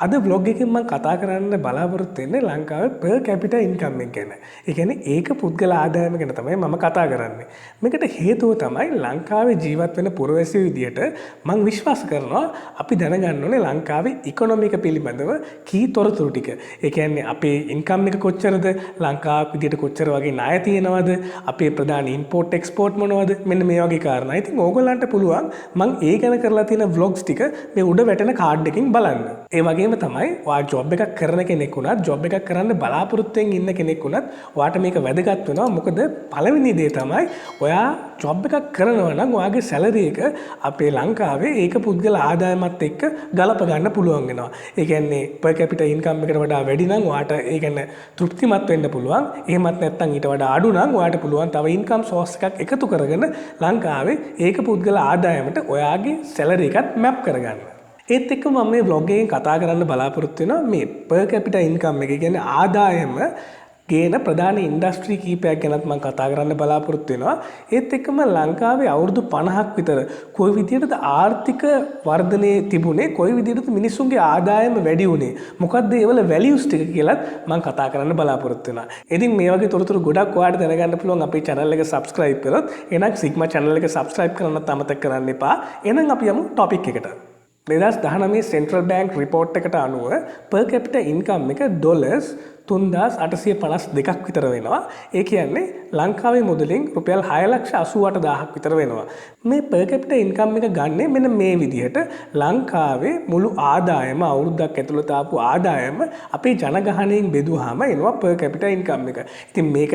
අද බ්ලොග් එකෙන් මම කතා කරන්න බලාපොරොත්තු වෙන්නේ ලංකාවේ per capita income එක ගැන. ඒ කියන්නේ ඒක පුද්ගල ආදායම ගැන තමයි මම කතා කරන්නේ. මේකට හේතුව තමයි ලංකාවේ ජීවත් වෙන පුරවැසියෝ විදියට මම විශ්වාස කරනවා අපි දැනගන්න ඕනේ ලංකාවේ ඉකොනොමි එක පිළිබඳව කී තොරතුරු ටික. ඒ කියන්නේ අපේ ඉන්කම් එක කොච්චරද, ලංකාව විදියට කොච්චර වගේ ණය තියෙනවද, අපේ ප්‍රධාන ඉම්පෝර්ට් එක්ස්පෝර්ට් මොනවද, මෙන්න මේ වගේ කාරණා. ඉතින් ඕගොල්ලන්ට පුළුවන් මම ඒ ගැන කරලා තියෙන vlogs ටික මේ උඩ වැටෙන කාඩ් එකකින් බලන්න. ඒ වගේම තමයි ඔයා ජොබ් එකක් කරන කෙනෙක් වුණත් ජොබ් එකක් කරන්න බලාපොරොත්තුෙන් ඉන්න කෙනෙක් වුණත් ඔයාට මේක වැදගත් වෙනවා. මොකද පළවෙනි දේ තමයි ඔයා ජොබ් එකක් කරනවා නම් ඔයාගේ සැලරි එක අපේ ලංකාවේ ඒක පුද්ගල ආදායමත් එක්ක ගලප ගන්න පුළුවන් වෙනවා. ඒ කියන්නේ per capita income එකට වඩා වැඩි නම් ඔයාට ඒ කියන්නේ තෘප්තිමත් වෙන්න පුළුවන්. එහෙමත් නැත්නම් ඊට වඩා අඩු නම් ඔයාට පුළුවන් තව income source එකක් එකතු කරගෙන ලංකාවේ ඒක පුද්ගල ආදායමට ඔයාගේ සැලරි එකත් මැප් කරගන්න. ඒත් එක්ක මම මේ vlog එකෙන් කතා කරන්න බලාපොරොත්තු වෙනවා මේ per capita income එක කියන්නේ ආදායම ගේන ප්‍රධාන ඉන්ඩස්ට්‍රි කීපයක් ගැනත් මම කතා කරන්න බලාපොරොත්තු වෙනවා. ඒත් එක්කම ලංකාවේ අවුරුදු 50ක් විතර කොයි විදිහටද ආර්ථික වර්ධනය තිබුණේ, කොයි විදිහටද මිනිස්සුන්ගේ ආදායම වැඩි වුණේ, මොකද්ද ඒවල වැලියුස් ටික කියලාත් මම කතා කරන්න බලාපොරොත්තු වෙනවා. ඉතින් මේ වගේ තොරතුරු ගොඩක් ඔයාලට දැනගන්න පුළුවන් අපේ channel එක subscribe කරොත්. එහෙනම් Sigma channel එක subscribe කරන්නත් අමතක කරන්න එපා. එහෙනම් අපි යමු topic එකට. 2019 සෙන්ට්‍රල් බැංක් රිපෝට් එකට අනුව per capita income එක ඩොලර්ස් 3852ක් විතර වෙනවා. ඒ කියන්නේ ලංකාවේ මුදලින් රුපියල් 6,88,000ක් විතර වෙනවා. මේ per capita income එක ගන්නෙ මෙන්න මේ විදිහට ලංකාවේ මුළු ආදායම අවුරුද්දක් ඇතුළත ආපු ආදායම අපේ ජනගහනයෙන් බෙදුවාම එනවා per capita income එක. ඉතින් මේක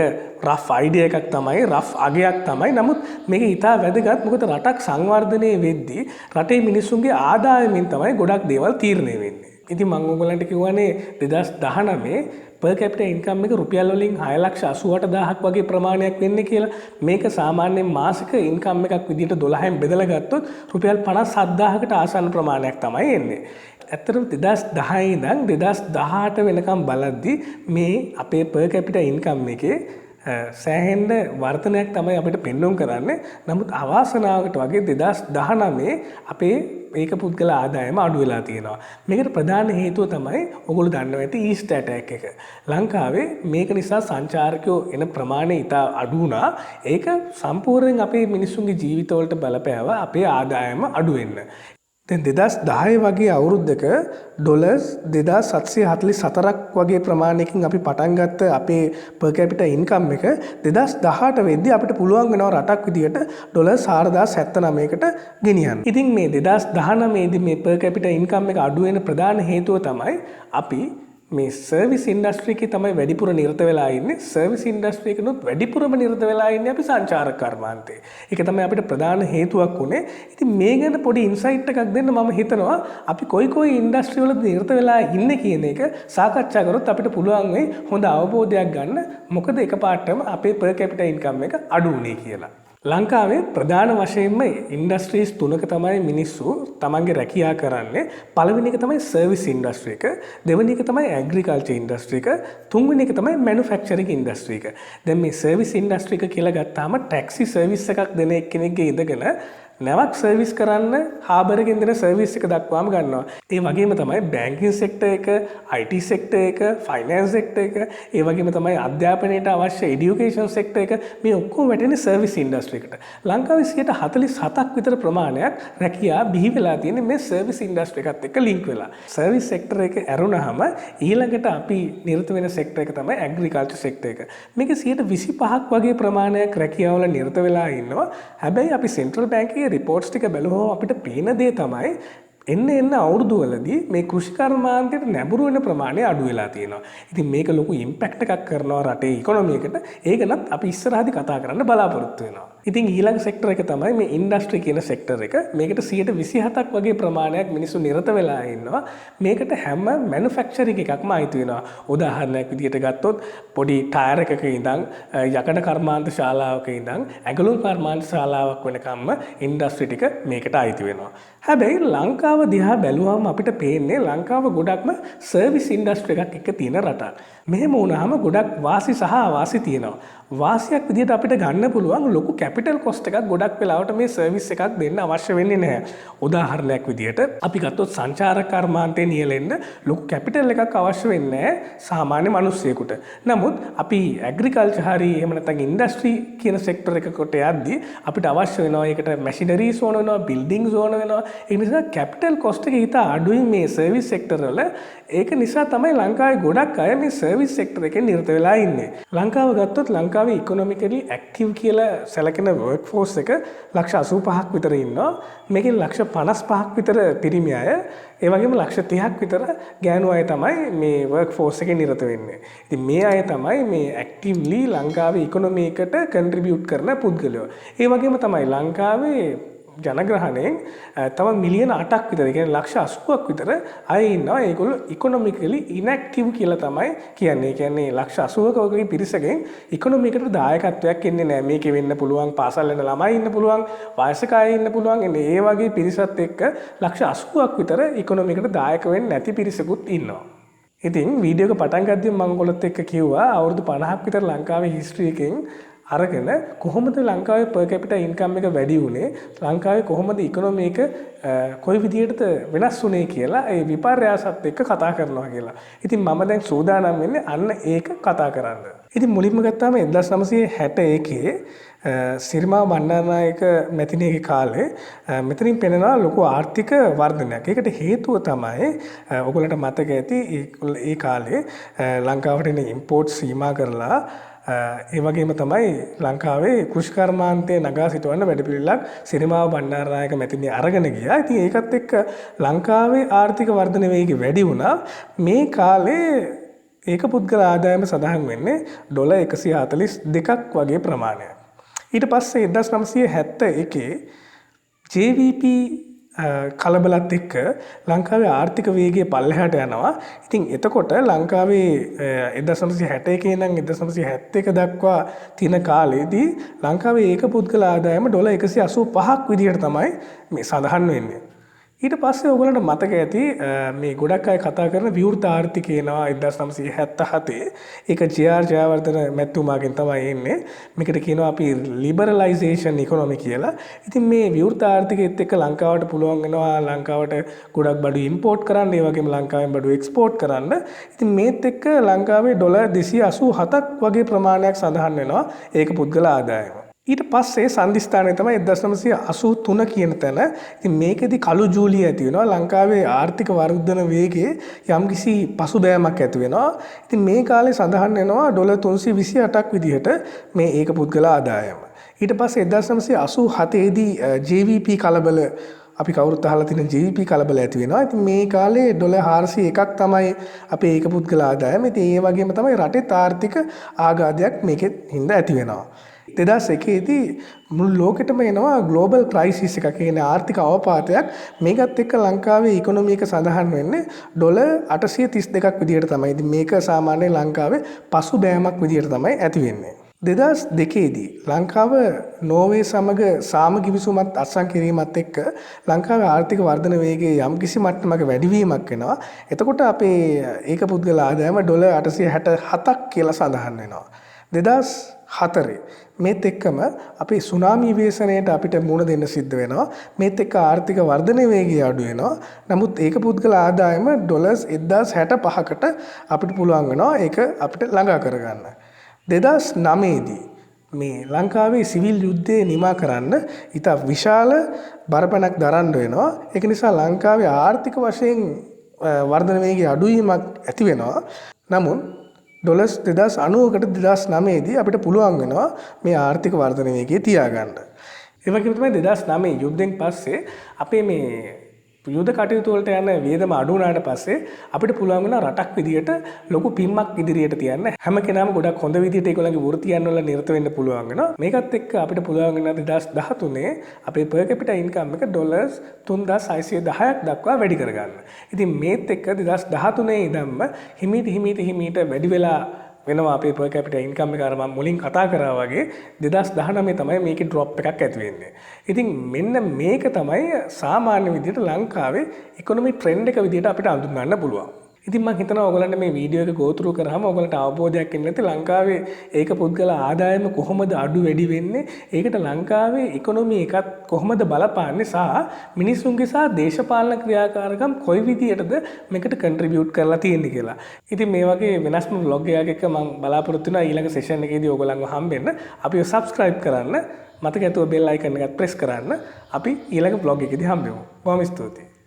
rough idea එකක් තමයි, rough අගයක් තමයි. නමුත් මේක ඉතා වැදගත්. මොකද රටක් සංවර්ධනය වෙද්දී රටේ මිනිස්සුන්ගේ ආදායමෙන් තමයි ගොඩක් දේවල් තීරණය වෙන්නේ. ඉතින් මම ඔයගලන්ට කියවනේ 2019 per capita income එක රුපියල් වලින් 6,88,000ක් වගේ ප්‍රමාණයක් වෙන්නේ කියලා. මේක සාමාන්‍යයෙන් මාසික ඉන්කම් එකක් විදිහට 12න් බෙදලා ගත්තොත් රුපියල් 57,000කට ආසන්න ප්‍රමාණයක් තමයි එන්නේ. ඇත්තටම 2010 ඉඳන් 2018 වෙනකම් බලද්දී මේ අපේ per capita income එකේ සෑහෙන්න වර්ධනයක් තමයි අපිට පෙන්වන්න කරන්නේ. නමුත් අවාසනාවකට වගේ 2019 අපේ ඒක පුද්ගල ආදායම අඩු වෙලා තියෙනවා. මේකට ප්‍රධාන හේතුව තමයි ඔයගොල්ලෝ දන්නවා ඇති ඊස්ටර් ඇටැක් එක. ලංකාවේ මේක නිසා සංචාරකයෝ එන ප්‍රමාණය ඉතා අඩු වුණා. ඒක සම්පූර්ණයෙන් අපේ මිනිස්සුන්ගේ ජීවිතවලට බලපෑවා අපේ ආදායම අඩු වෙන්න. දැන් 2010 වගේ අවුරුද්දක ඩොලර්ස් 2744ක් වගේ ප්‍රමාණයකින් අපි පටන් ගත්ත අපේ per capita income එක 2018 වෙද්දී අපිට පුළුවන් වෙනවා රටක් විදියට ඩොලර්ස් 4079කට ගෙනියන්න. ඉතින් මේ 2019 දී මේ per capita income එක අඩු වෙන ප්‍රධාන හේතුව තමයි අපි මේ සර්විස් ඉන්ඩස්ට්‍රි එකේ තමයි වැඩිපුර නිරත වෙලා ඉන්නේ. සර්විස් ඉන්ඩස්ට්‍රි එකනොත් වැඩිපුරම නිරත වෙලා ඉන්නේ අපි සංචාරක කර්මාන්තේ. ඒක තමයි අපිට ප්‍රධාන හේතුවක් උනේ. ඉතින් මේ ගැන පොඩි ඉන්සයිට් එකක් දෙන්න මම හිතනවා අපි කොයි ඉන්ඩස්ට්‍රි වලද නිරත වෙලා ඉන්නේ කියන එක සාකච්ඡා කරොත් අපිට පුළුවන් වෙයි හොඳ අවබෝධයක් ගන්න. මොකද එකපාරටම අපේ per capita income එක අඩු වුණේ කියලා. ලංකාවේ ප්‍රධාන වශයෙන්ම ඉන්ඩස්ට්‍රීස් තුනක තමයි මිනිස්සු තමන්ගේ රැකියා කරන්නේ. පළවෙනි එක තමයි සර්විස් ඉන්ඩස්ට්‍රි එක, දෙවෙනි එක තමයි ඇග්‍රිකල්චර් ඉන්ඩස්ට්‍රි එක, තුන්වෙනි එක තමයි මැනුෆැක්චරින් ඉන්ඩස්ට්‍රි එක. දැන් මේ සර්විස් ඉන්ඩස්ට්‍රි එක කියලා ගත්තාම ටැක්සි සර්විස් එකක් දෙන එක්කෙනෙක්ගේ ඉඳගෙන නැවක් සර්විස් කරන්න හාබර් එකෙන් දෙන සර්විස් එක දක්වාම ගන්නවා. ඒ වගේම තමයි බැංකින් සෙක්ටර් එක, IT සෙක්ටර් එක, ෆයිනෑන්ස් සෙක්ටර් එක, ඒ වගේම තමයි අධ්‍යාපනයට අවශ්‍ය এডুকেෂන් සෙක්ටර් එක, මේ ඔක්කොම වැටෙන්නේ සර්විස් ඉන්ඩස්ට්‍රි එකට. ලංකාවේ 47%ක් විතර ප්‍රමාණයක් රැකියා බිහි වෙලා තියෙන්නේ මේ සර්විස් ඉන්ඩස්ට්‍රි එකත් එක්ක ලින්ක් වෙලා. සර්විස් සෙක්ටර් එක ඇරුණාම ඊළඟට අපි නිරත වෙන සෙක්ටර් එක තමයි ඇග්‍රිකල්චර් සෙක්ටර් එක. මේක 25%ක් වගේ ප්‍රමාණයක් රැකියාවල නිරත වෙලා ඉන්නවා. හැබැයි අපි සෙන්ට්‍රල් බැංකුවේ රිපෝට්ස් ටික බැලුවම අපිට පේන දේ තමයි එන්න අවුරුදු වලදී මේ කෘෂි කර්මාන්තයට නැඹුරු වෙන ප්‍රමාණය අඩු වෙලා තියෙනවා. ඉතින් මේක ලොකු ඉම්පැක්ට් එකක් කරනවා රටේ ඉකොනොමි එකට. ඒකනත් අපි ඉස්සරහදී කතා කරන්න බලාපොරොත්තු වෙනවා. ඉතින් ඊළඟ සෙක්ටර් එක තමයි මේ ඉන්ඩස්ට්‍රි කියන සෙක්ටර් එක. මේකට 27ක් වගේ ප්‍රමාණයක් මිනිස්සු නිරත වෙලා ඉන්නවා. මේකට හැම මැනුෆැක්චරින් එකක්ම අයිති වෙනවා. උදාහරණයක් විදිහට ගත්තොත් පොඩි ටයර් එකක ඉඳන් යකඩ කර්මාන්ත ශාලාවක ඉඳන් ඇඟලුම් කර්මාන්ත ශාලාවක් වෙනකම්ම ඉන්ඩස්ට්‍රි ටික මේකට අයිති වෙනවා. හැබැයි ලංකාව දිහා බැලුවම අපිට පේන්නේ ලංකාව ගොඩක්ම සර්විස් ඉන්ඩස්ට්‍රි එකක් එක්ක තියෙන රටක්. මෙහෙම වුණාම ගොඩක් වාසි සහ අවාසි තියෙනවා. වාසියක් විදිහට අපිට ගන්න පුළුවන් ලොකු කැපිටල් කොස්ට් එකක් ගොඩක් වෙලාවට මේ සර්විස් එකක් දෙන්න අවශ්‍ය වෙන්නේ නැහැ. උදාහරණයක් විදිහට අපි ගත්තොත් සංචාරක කර්මාන්තේ නියැලෙන්න ලොකු කැපිටල් එකක් අවශ්‍ය වෙන්නේ නැහැ සාමාන්‍ය මිනිස්සෙකුට. නමුත් අපි ඇග්‍රිකල්චර් හරි එහෙම නැත්නම් ඉන්ඩස්ට්‍රි කියන සෙක්ටර් එකකට යද්දී අපිට අවශ්‍ය වෙනවා ඒකට මැෂිනරීස් ඕන වෙනවා, බිල්ඩින්ග්ස් ඕන වෙනවා. ඒ නිසා කැපිටල් කොස්ට් එක ඉතා අඩුයි මේ සර්විස් සෙක්ටර් වල. ඒක නිසා තමයි ලංකාවේ ගොඩක් අය මේ සර්විස් සෙක්ටර් එකේ නිරත වෙලා ඉන්නේ. ලංකාව ගත්තොත් ලංකාවේ ඉකොනොමිකලි ඇක්ටිව් කියලා සැලකෙන වර්ක් ෆෝස් එක 85,000ක් විතර ඉන්නවා. මේකෙන් 55,000ක් විතර පිරිමි අය, ඒ වගේම 30,000ක් විතර ගෑනු අය තමයි මේ වර්ක් ෆෝස් එකේ නිරත වෙන්නේ. ඉතින් මේ අය තමයි මේ ඇක්ටිව්ලි ලංකාවේ ඉකොනොමි එකට කන්ට්‍රිබියුට් කරන පුද්ගලයෝ. ඒ වගේම තමයි ලංකාවේ ජනග්‍රහණයෙන් තම මිලියන 8ක් විතර, කියන්නේ 80,000ක් විතර අය ඉන්නවා. ඒගොල්ලෝ ඉකොනොමිකලි ඉන්ඇක්ටිව් කියලා තමයි කියන්නේ. ඒ කියන්නේ 80,000ක වගේ පිරිසකින් ඉකොනොමි එකට දායකත්වයක් එන්නේ නැහැ. මේකේ වෙන්න පුළුවන් පාසල් යන ළමයි ඉන්න පුළුවන්, වයසක අය ඉන්න පුළුවන්. එන්නේ ඒ වගේ පිරිසත් එක්ක 80,000ක් විතර ඉකොනොමි එකට දායක වෙන්නේ නැති පිරිසකුත් ඉන්නවා. ඉතින් වීඩියෝ එක පටන් ගද්දී මම ඔයගොල්ලොත් එක්ක කිව්වා අවුරුදු 50ක් විතර ලංකාවේ හිස්ටරි එකෙන් අරගෙන කොහොමද ලංකාවේ per capita income එක වැඩි වුණේ, ලංකාවේ කොහොමද ඉකොනොමි එක කොයි විදිහටද වෙනස් වුණේ කියලා ඒ විපර්යාසත් එක්ක කතා කරනවා කියලා. ඉතින් මම දැන් සූදානම් වෙන්නේ අන්න ඒක කතා කරන්න. ඉතින් මුලින්ම ගත්තාම 1961 සිරිමා බණ්ඩාරනායක මැතිණියගේ කාලේ මෙතනින් පෙනෙනවා ලොකු ආර්ථික වර්ධනයක්. ඒකට හේතුව තමයි ඔයගොල්ලන්ට මතක ඇති ඒ කාලේ ලංකාවට එන ඉම්පෝර්ට් සීමා කරලා ඒ වගේම තමයි ලංකාවේ කෘෂිකර්මාන්තයේ නගා සිටවන්න වැඩපිළිවෙලක් සිරිමාව බණ්ඩාරනායක මැතිණිය අරගෙන ගියා. ඉතින් ඒකත් එක්ක ලංකාවේ ආර්ථික වර්ධන වේගය වැඩි වුණා. මේ කාලේ ඒක පුද්ගල ආදායම සඳහන් වෙන්නේ ඩොලර් 142ක් වගේ ප්‍රමාණයක්. ඊට පස්සේ 1971 JVP කලබලත් එක්ක ලංකාවේ ආර්ථික වේගය පල්ලෙහාට යනවා. ඉතින් එතකොට ලංකාවේ 1961 ඉඳන් 1971 දක්වා තියෙන කාලෙදී ලංකාවේ ඒක පුද්ගල ආදායම ඩොලර් 185ක් විදිහට තමයි මේ සඳහන් වෙන්නේ. ඊට පස්සේ ඔයගොල්ලන්ට මතක ඇති මේ ගොඩක් අය කතා කරන විවෘත ආර්ථිකය එනවා 1977. ඒක ජේ.ආර්. ජයවර්ධන මැතිතුමාගෙන් තමයි එන්නේ. මේකට කියනවා අපි ලිබරලයිසේෂන් ඉකොනොමි කියලා. ඉතින් මේ විවෘත ආර්ථිකයත් එක්ක ලංකාවට පුළුවන් වෙනවා ලංකාවට ගොඩක් බඩු ඉම්පෝර්ට් කරන්න, ඒ වගේම ලංකාවෙන් බඩු එක්ස්පෝර්ට් කරන්න. ඉතින් මේත් එක්ක ලංකාවේ ඩොලර් 287ක් වගේ ප්‍රමාණයක් සඳහන් වෙනවා ඒක පුද්ගල ආදායම. ඊට පස්සේ සන්ධිස්ථානය තමයි 1983 කියන තැන. ඉතින් මේකෙදි කළු ජූලිය ඇති වෙනවා. ලංකාවේ ආර්ථික වර්ධන වේගයේ යම්කිසි පසුබෑමක් ඇති වෙනවා. ඉතින් මේ කාලේ සඳහන් වෙනවා ඩොලර් 328ක් විදිහට මේ ඒක පුද්ගල ආදායම. ඊට පස්සේ 1987 දී JVP කලබල, අපි කවුරුත් අහලා තියෙන JVP කලබල ඇති වෙනවා. ඉතින් මේ කාලේ ඩොලර් 401ක් තමයි අපේ ඒක පුද්ගල ආදායම. ඉතින් ඒ වගේම තමයි රටේ ආර්ථික ආഘාතයක් මේකෙත් හින්දා ඇති වෙනවා. 2001 දී මුළු ලෝකෙටම එනවා ග්ලෝබල් ක්‍රයිසිස් එකක්, කියන්නේ ආර්ථික අවපාතයක්. මේකත් එක්ක ලංකාවේ ඉකොනොමි එක සඳහන් වෙන්නේ ඩොලර් 832ක් විදිහට තමයි. ඉතින් මේක සාමාන්‍යයෙන් ලංකාවේ පසුබෑමක් විදිහට තමයි ඇති වෙන්නේ. 2002 දී ලංකාව නෝර්වේ සමග සාම ගිවිසුමත් අත්සන් කිරීමත් එක්ක ලංකාවේ ආර්ථික වර්ධන වේගයේ යම්කිසි මට්ටමක වැඩිවීමක් වෙනවා. එතකොට අපේ ඒක පුද්ගල ආදායම ඩොලර් 867ක් කියලා සඳහන් වෙනවා. 2004 මේත් එක්කම අපේ සුනාමි ව්‍යසනයට අපිට මුහුණ දෙන්න සිද්ධ වෙනවා. මේත් එක්ක ආර්ථික වර්ධන වේගය අඩු වෙනවා. නමුත් ඒක පුද්ගල ආදායම ඩොලර් 1065කට අපිට පුළුවන් වෙනවා ඒක අපිට ළඟා කරගන්න. 2009 දී මේ ලංකාවේ සිවිල් යුද්ධය නිමා කරන්න ඉතා විශාල බරපතලක් දරන්න වෙනවා. ඒක නිසා ලංකාවේ ආර්ථික වශයෙන් වර්ධන වේගය අඩුවීමක් ඇති වෙනවා. නමුත් ඩොලර් 2090කට 2009 දී අපිට පුළුවන් වෙනවා මේ ආර්ථික වර්ධන වේගය තියාගන්න. ඒ වගේම තමයි 2009 යුද්ධෙන් පස්සේ අපේ මේ යුද කටයුතු වලට යන වියදම අඩු වුණාට පස්සේ අපිට පුළුවන් වෙනවා රටක් විදියට ලොකු පිම්මක් ඉදිරියට තියන්න. හැම කෙනාම ගොඩක් හොඳ විදියට ඒගොල්ලන්ගේ වෘත්තියන් වල නිරත වෙන්න පුළුවන් වෙනවා. මේකත් එක්ක අපිට පුළුවන් වෙනවා 2013 අපේ per capita income එක ඩොලර් 3610ක් දක්වා වැඩි කරගන්න. ඉතින් මේත් එක්ක 2013 ඉඳන්ම හිමීට වැඩි වෙලා වෙනවා අපේ per capita income එක අර මම මුලින් කතා කරා වගේ 2019 තමයි මේකේ drop එකක් ඇති වෙන්නේ. ඉතින් මෙන්න මේක තමයි සාමාන්‍ය විදිහට ලංකාවේ economic trend එක විදිහට අපිට අඳුනගන්න පුළුවන්. ඉතින් මම හිතනවා ඔයගලන්ට මේ වීඩියෝ එක go through කරාම ඔයගලන්ට අවබෝධයක් එන්න ඇති ලංකාවේ ඒක පුද්ගල ආදායම කොහොමද අඩු වැඩි වෙන්නේ ඒකට ලංකාවේ ඉකොනොමි එකත් කොහොමද බලපාන්නේ සහ මිනිස්සුන්ගේ සහ දේශපාලන ක්‍රියාකාරකම් කොයි විදියටද මේකට contribute කරලා තියෙන්නේ කියලා. ඉතින් මේ වගේ වෙනස්ම vlog එකක් එක්ක මම බලාපොරොත්තු වෙනවා ඊළඟ session එකේදී ඔයගලන්ව හම්බෙන්න. අපිව subscribe කරන්න. මතක ඇතුව bell icon එකත් press කරන්න. අපි ඊළඟ vlog එකේදී හම්බෙමු. බොහොම ස්තුතියි.